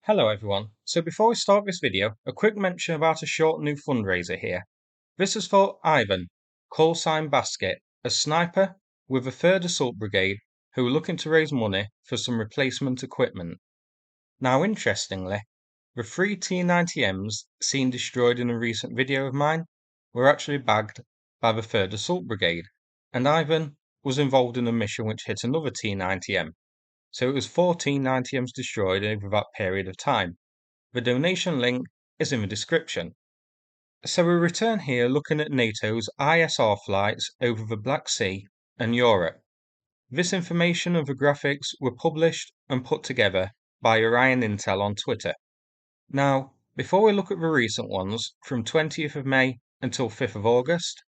Hello everyone. So before we start this video, a quick mention about a short new fundraiser here. This is for Ivan, call sign Basket, a sniper with a 3rd Assault Brigade who are looking to raise money for some replacement equipment. Now interestingly, the 3 T-90Ms seen destroyed in a recent video of mine were actually bagged by the 3rd Assault Brigade, and Ivan was involved in a mission which hit another T-90M. So it was 4 T-90Ms destroyed over that period of time. The donation link is in the description. So we return here looking at NATO's ISR flights over the Black Sea and Europe. This information and the graphics were published and put together by Orion Intel on Twitter. Now, before we look at the recent ones from 20th of May until 5th of August,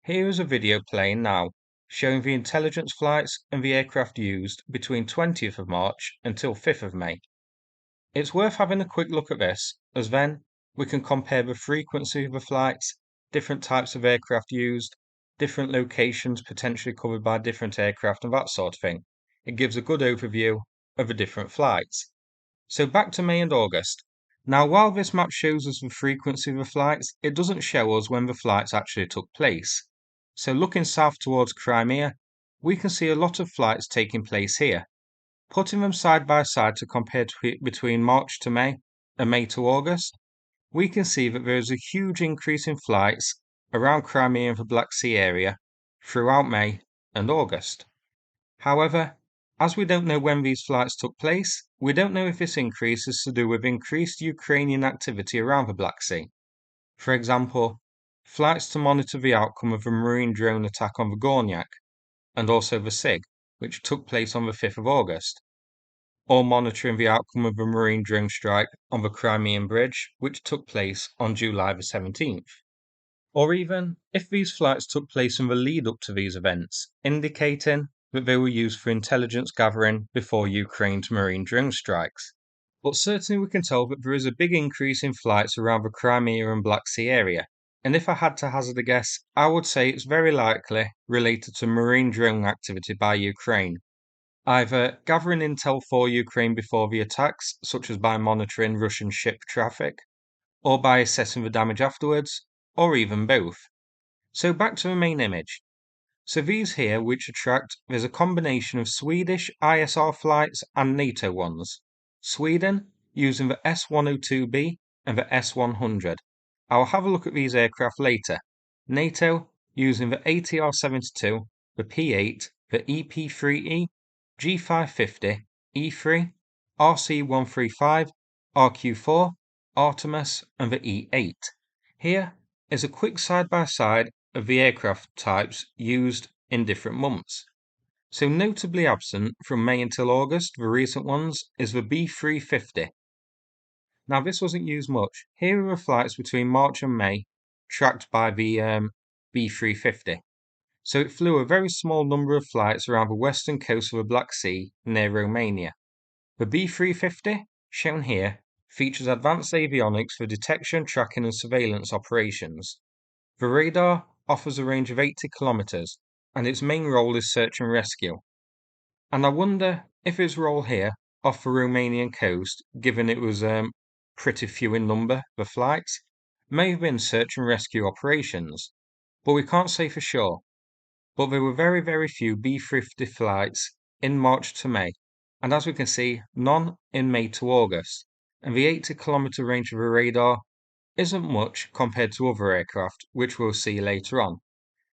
here is a video playing now showing the intelligence flights and the aircraft used between 20th of March until 5th of May. It's worth having a quick look at this, as then we can compare the frequency of the flights, different types of aircraft used, different locations potentially covered by different aircraft and that sort of thing. It gives a good overview of the different flights. So back to May and August. Now while this map shows us the frequency of the flights, it doesn't show us when the flights actually took place. So looking south towards Crimea, we can see a lot of flights taking place here. Putting them side by side to compare between March to May and May to August, we can see that there is a huge increase in flights around Crimea and the Black Sea area throughout May and August. However, as we don't know when these flights took place, we don't know if this increase is to do with increased Ukrainian activity around the Black Sea. For example, flights to monitor the outcome of a marine drone attack on the Gornyak, and also the SIG, which took place on the 5th of August, or monitoring the outcome of a marine drone strike on the Crimean Bridge, which took place on July the 17th. Or even if these flights took place in the lead up to these events, indicating that they were used for intelligence gathering before Ukraine's marine drone strikes. But certainly we can tell that there is a big increase in flights around the Crimea and Black Sea area, and if I had to hazard a guess, I would say it's very likely related to marine drone activity by Ukraine, either gathering intel for Ukraine before the attacks, such as by monitoring Russian ship traffic, or by assessing the damage afterwards, or even both. So back to the main image. So these here which attract, there's a combination of Swedish ISR flights and NATO ones. Sweden using the S-102B and the S-100. I'll have a look at these aircraft later. NATO using the ATR-72, the P-8, the EP-3E, G550, E3, RC-135, RQ-4, Artemis and the E-8. Here is a quick side-by-side of the aircraft types used in different months. So notably absent from May until August, the recent ones, is the B350. Now this wasn't used much. Here are the flights between March and May tracked by the B350. So it flew a very small number of flights around the western coast of the Black Sea near Romania. The B350, shown here, features advanced avionics for detection, tracking and surveillance operations. The radar offers a range of 80 kilometers, and its main role is search and rescue. And I wonder if its role here off the Romanian coast, given it was pretty few in number, the flights, may have been search and rescue operations, but we can't say for sure. But there were very, very few B-50 flights in March to May, and as we can see, none in May to August, and the 80-kilometer range of the radar isn't much compared to other aircraft, which we'll see later on.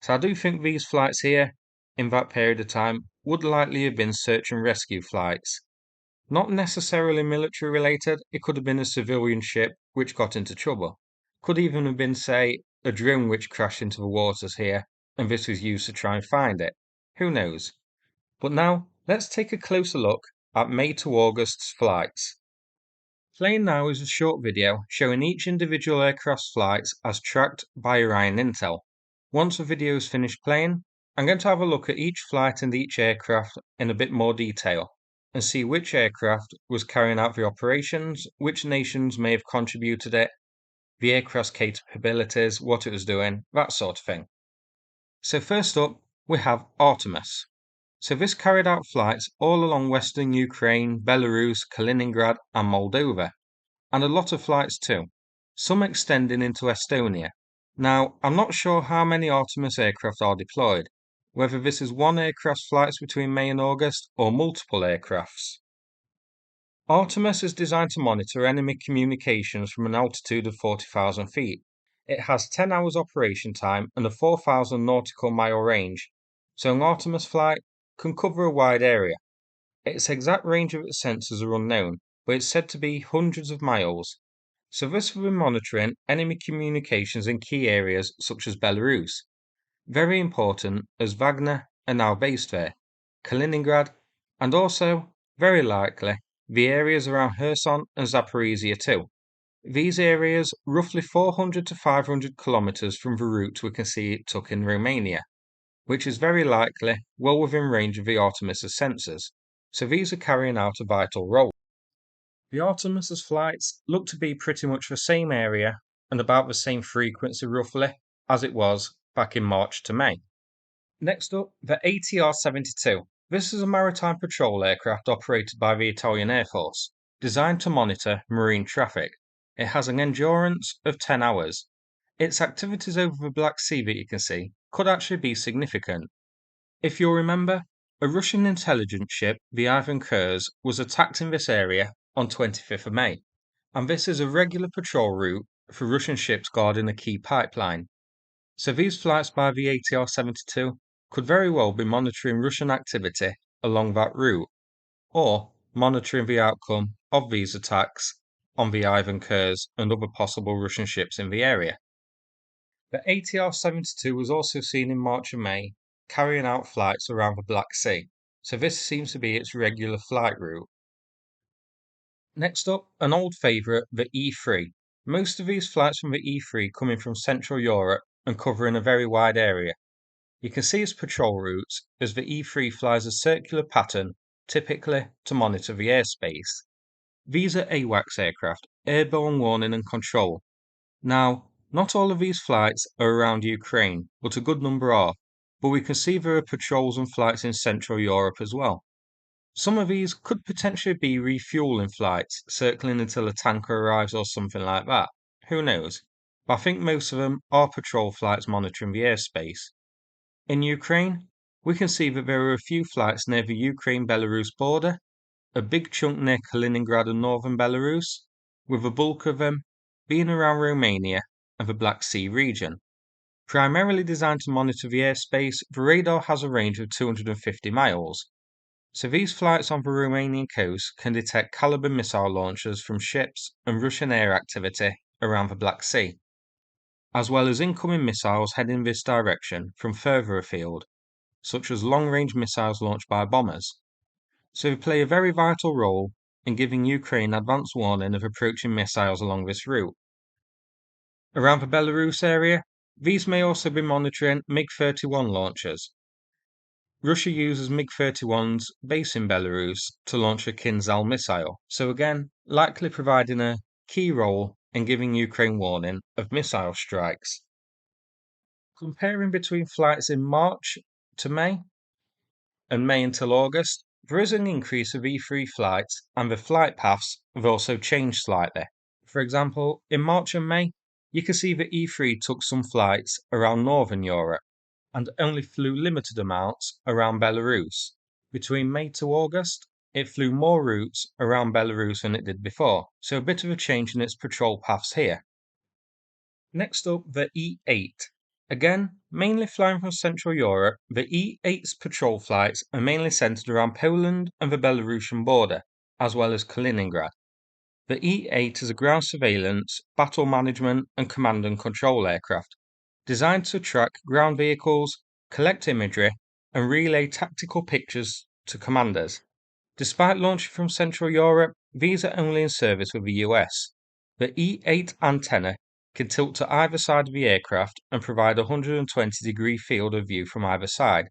So I do think these flights here, in that period of time, would likely have been search and rescue flights. Not necessarily military related, it could have been a civilian ship which got into trouble. Could even have been, say, a drone which crashed into the waters here, and this was used to try and find it. Who knows? But now, let's take a closer look at May to August's flights. Playing now is a short video showing each individual aircraft's flights as tracked by Orion Intel. Once the video is finished playing, I'm going to have a look at each flight and each aircraft in a bit more detail, and see which aircraft was carrying out the operations, which nations may have contributed it, the aircraft's capabilities, what it was doing, that sort of thing. So first up, we have Artemis. So this carried out flights all along western Ukraine, Belarus, Kaliningrad and Moldova, and a lot of flights too, some extending into Estonia. Now, I'm not sure how many Artemis aircraft are deployed, whether this is one aircraft's flights between May and August or multiple aircrafts. Artemis is designed to monitor enemy communications from an altitude of 40,000 feet. It has 10 hours operation time and a 4,000 nautical mile range, so an Artemis flight can cover a wide area. Its exact range of its sensors are unknown, but it's said to be hundreds of miles. So this will be monitoring enemy communications in key areas such as Belarus. Very important, as Wagner are now based there, Kaliningrad, and also, very likely, the areas around Kherson and Zaporizhia too. These areas roughly 400 to 500 kilometers from the route we can see it took in Romania, which is very likely well within range of the Artemis's sensors, so these are carrying out a vital role. The Artemis's flights look to be pretty much the same area and about the same frequency roughly as it was back in March to May. Next up, the ATR-72. This is a maritime patrol aircraft operated by the Italian Air Force, designed to monitor marine traffic. It has an endurance of 10 hours. Its activities over the Black Sea that you can see could actually be significant. If you'll remember, a Russian intelligence ship, the Ivan Kurs, was attacked in this area on 25th of May, and this is a regular patrol route for Russian ships guarding a key pipeline. So these flights by the ATR-72 could very well be monitoring Russian activity along that route, or monitoring the outcome of these attacks on the Ivan Kurs and other possible Russian ships in the area. The ATR-72 was also seen in March and May carrying out flights around the Black Sea, so this seems to be its regular flight route. Next up, an old favourite, the E3. Most of these flights from the E3 coming from Central Europe and covering a very wide area. You can see its patrol routes as the E3 flies a circular pattern, typically to monitor the airspace. These are AWACS aircraft, airborne warning and control. Now, not all of these flights are around Ukraine, but a good number are, but we can see there are patrols and flights in Central Europe as well. Some of these could potentially be refueling flights, circling until a tanker arrives or something like that. Who knows? But I think most of them are patrol flights monitoring the airspace. In Ukraine, we can see that there are a few flights near the Ukraine-Belarus border, a big chunk near Kaliningrad and northern Belarus, with the bulk of them being around Romania and the Black Sea region. Primarily designed to monitor the airspace, the radar has a range of 250 miles. So these flights on the Romanian coast can detect Caliber missile launchers from ships and Russian air activity around the Black Sea, as well as incoming missiles heading this direction from further afield, such as long-range missiles launched by bombers. So they play a very vital role in giving Ukraine advance warning of approaching missiles along this route. Around the Belarus area, these may also be monitoring MiG-31 launchers. Russia uses MiG-31s based in Belarus to launch a Kinzhal missile, so again, likely providing a key role in giving Ukraine warning of missile strikes. Comparing between flights in March to May and May until August, there is an increase of E3 flights and the flight paths have also changed slightly. For example, in March and May, you can see that E3 took some flights around Northern Europe and only flew limited amounts around Belarus. Between May to August, it flew more routes around Belarus than it did before, so a bit of a change in its patrol paths here. Next up, the E8. Again, mainly flying from Central Europe, the E8's patrol flights are mainly centered around Poland and the Belarusian border, as well as Kaliningrad. The E8 is a ground surveillance, battle management, and command and control aircraft, designed to track ground vehicles, collect imagery, and relay tactical pictures to commanders. Despite launching from Central Europe, these are only in service with the US. The E8 antenna can tilt to either side of the aircraft and provide a 120-degree field of view from either side,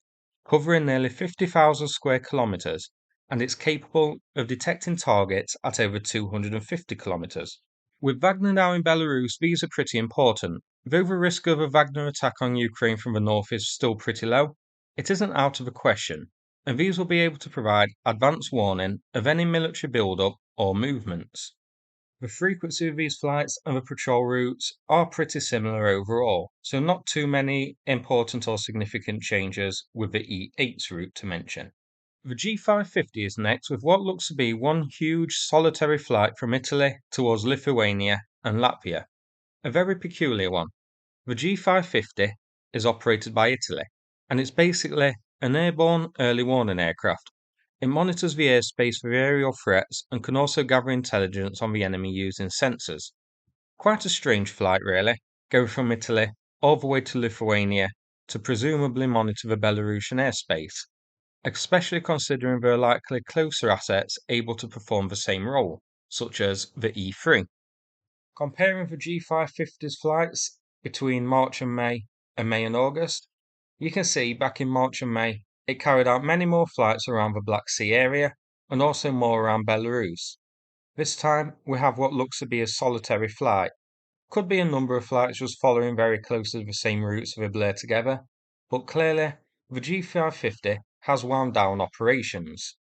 covering nearly 50,000 square kilometers, and it's capable of detecting targets at over 250 kilometers. With Wagner now in Belarus, these are pretty important. Though the risk of a Wagner attack on Ukraine from the north is still pretty low, it isn't out of the question, and these will be able to provide advance warning of any military build-up or movements. The frequency of these flights and the patrol routes are pretty similar overall, so not too many important or significant changes with the E8's route to mention. The G550 is next with what looks to be one huge solitary flight from Italy towards Lithuania and Latvia. A very peculiar one. The G550 is operated by Italy, and it's basically an airborne early warning aircraft. It monitors the airspace for aerial threats and can also gather intelligence on the enemy using sensors. Quite a strange flight, really, going from Italy all the way to Lithuania to presumably monitor the Belarusian airspace, especially considering there are likely closer assets able to perform the same role, such as the E3. Comparing the G550's flights between March and May and August, you can see back in March and May it carried out many more flights around the Black Sea area and also more around Belarus. This time we have what looks to be a solitary flight. Could be a number of flights just following very closely the same routes they blur together, but clearly the G550 has wound down operations.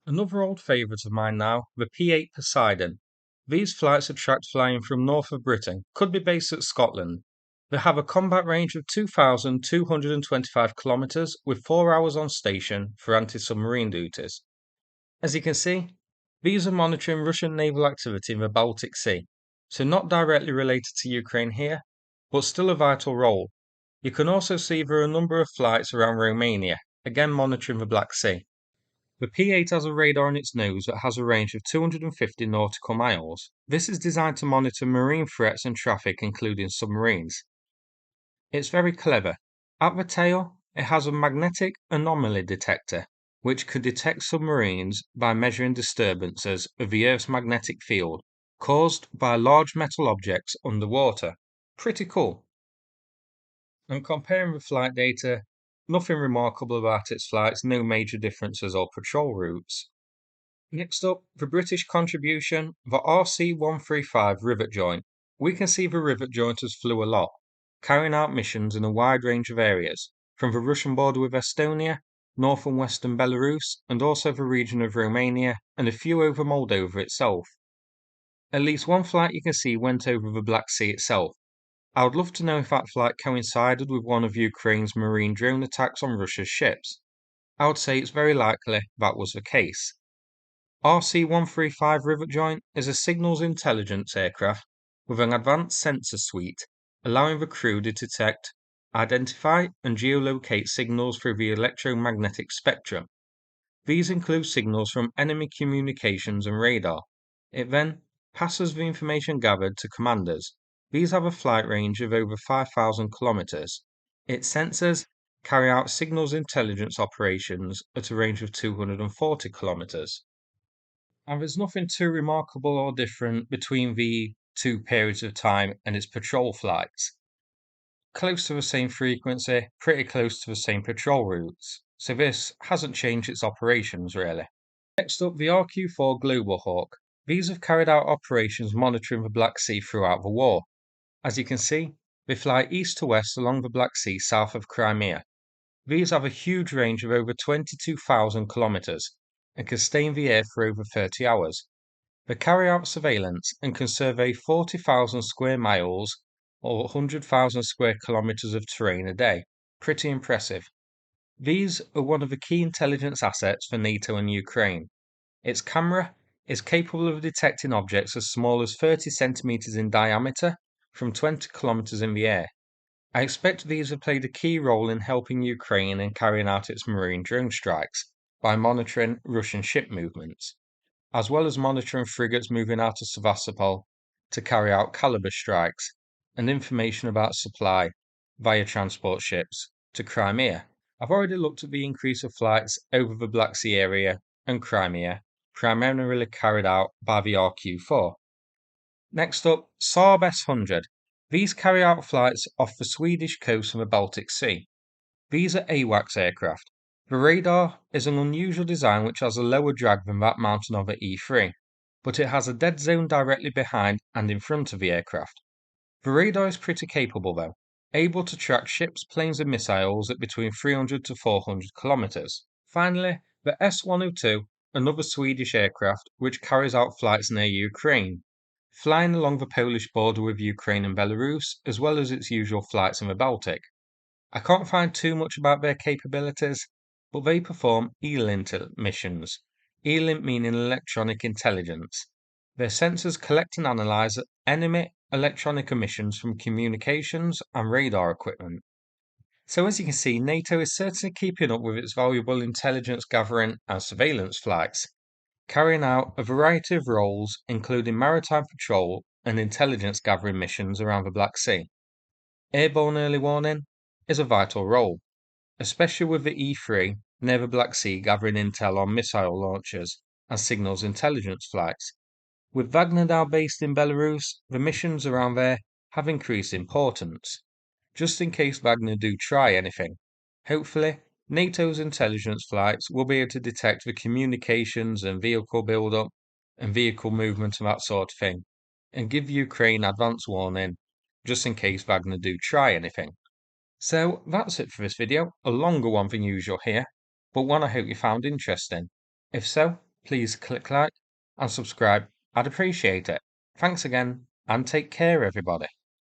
Another old favourite of mine now, the P8 Poseidon. These flights attract flying from north of Britain, could be based at Scotland. They have a combat range of 2,225 kilometres with 4 hours on station for anti-submarine duties. As you can see, these are monitoring Russian naval activity in the Baltic Sea, so not directly related to Ukraine here, but still a vital role. You can also see there are a number of flights around Romania, again monitoring the Black Sea. The P8 has a radar on its nose that has a range of 250 nautical miles. This is designed to monitor marine threats and traffic, including submarines. It's very clever. At the tail, it has a magnetic anomaly detector, which could detect submarines by measuring disturbances of the Earth's magnetic field caused by large metal objects underwater. Pretty cool. And comparing the flight data, nothing remarkable about its flights, no major differences or patrol routes. Next up, the British contribution, the RC-135 rivet joint. We can see the rivet joint has flew a lot, carrying out missions in a wide range of areas, from the Russian border with Estonia, north and western Belarus, and also the region of Romania, and a few over Moldova itself. At least one flight you can see went over the Black Sea itself. I would love to know if that flight coincided with one of Ukraine's marine drone attacks on Russia's ships. I would say it's very likely that was the case. RC-135 Rivet Joint is a signals intelligence aircraft with an advanced sensor suite, allowing the crew to detect, identify, and geolocate signals through the electromagnetic spectrum. These include signals from enemy communications and radar. It then passes the information gathered to commanders. These have a flight range of over 5,000 kilometers. Its sensors carry out signals intelligence operations at a range of 240 kilometers. And there's nothing too remarkable or different between the two periods of time and its patrol flights. Close to the same frequency, pretty close to the same patrol routes, so this hasn't changed its operations really. Next up, the RQ-4 Global Hawk. These have carried out operations monitoring the Black Sea throughout the war. As you can see, they fly east to west along the Black Sea south of Crimea. These have a huge range of over 22,000 kilometers and can stay in the air for over 30 hours. They carry out surveillance and can survey 40,000 square miles or 100,000 square kilometers of terrain a day. Pretty impressive. These are one of the key intelligence assets for NATO and Ukraine. Its camera is capable of detecting objects as small as 30 centimeters in diameter from 20 kilometers in the air. I expect these have played a key role in helping Ukraine in carrying out its marine drone strikes by monitoring Russian ship movements, as well as monitoring frigates moving out of Sevastopol to carry out caliber strikes and information about supply via transport ships to Crimea. I've already looked at the increase of flights over the Black Sea area and Crimea, primarily carried out by the RQ-4. Next up, Saab S-100. These carry out flights off the Swedish coast from the Baltic Sea. These are AWACS aircraft. The radar is an unusual design which has a lower drag than that mounted on the E3, but it has a dead zone directly behind and in front of the aircraft. The radar is pretty capable though, able to track ships, planes and missiles at between 300 to 400 kilometers. Finally, the S-102 another Swedish aircraft which carries out flights near Ukraine, flying along the Polish border with Ukraine and Belarus, as well as its usual flights in the Baltic. I can't find too much about their capabilities, but they perform ELINT missions. ELINT meaning electronic intelligence. Their sensors collect and analyze and emit electronic emissions from communications and radar equipment. So as you can see, NATO is certainly keeping up with its valuable intelligence gathering and surveillance flights, carrying out a variety of roles, including maritime patrol and intelligence gathering missions around the Black Sea. Airborne early warning is a vital role, especially with the E3 near the Black Sea gathering intel on missile launchers and signals intelligence flights. With Wagner now based in Belarus, the missions around there have increased importance. Just in case Wagner do try anything, hopefully NATO's intelligence flights will be able to detect the communications and vehicle build-up and vehicle movement and that sort of thing, and give Ukraine advance warning just in case Wagner do try anything. So that's it for this video, a longer one than usual here, but one I hope you found interesting. If so, please click like and subscribe, I'd appreciate it. Thanks again, and take care everybody.